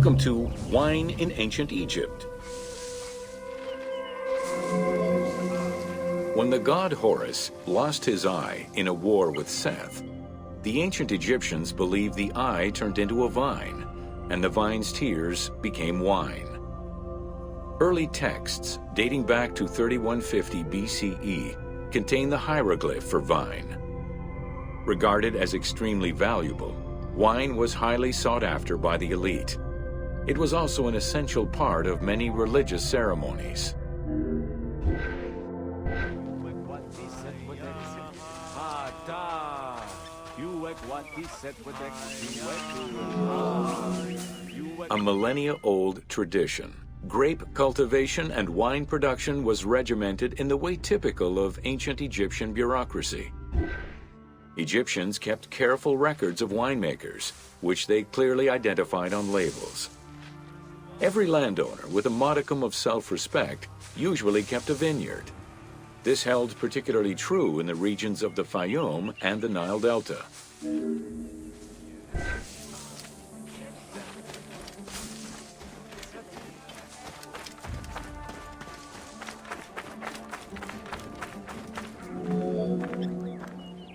Welcome to Wine in Ancient Egypt. When the god Horus lost his eye in a war with Seth, the ancient Egyptians believed the eye turned into a vine, and the vine's tears became wine. Early texts, dating back to 3150 BCE, contain the hieroglyph for vine. Regarded as extremely valuable, wine was highly sought after by the elite. It was also an essential part of many religious ceremonies. A millennia-old tradition, grape cultivation and wine production was regimented in the way typical of ancient Egyptian bureaucracy. Egyptians kept careful records of winemakers, which they clearly identified on labels. Every landowner with a modicum of self-respect usually kept a vineyard. This held particularly true in the regions of the Fayum and the Nile Delta.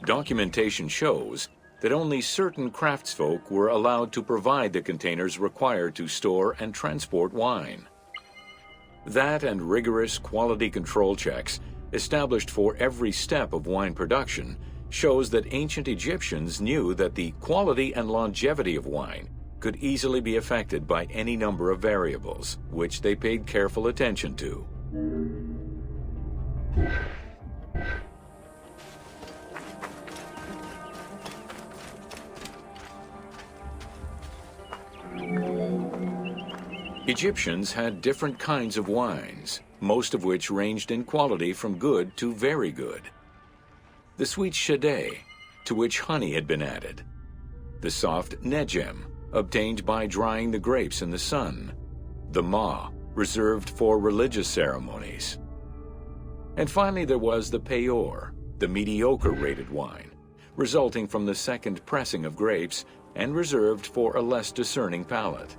Documentation shows that only certain craftsfolk were allowed to provide the containers required to store and transport wine. That and rigorous quality control checks established for every step of wine production shows that ancient Egyptians knew that the quality and longevity of wine could easily be affected by any number of variables, which they paid careful attention to. Egyptians had different kinds of wines, most of which ranged in quality from good to very good. The sweet shadé, to which honey had been added. The soft nejem, obtained by drying the grapes in the sun. The ma, reserved for religious ceremonies. And finally there was the peor, the mediocre rated wine, resulting from the second pressing of grapes and reserved for a less discerning palate.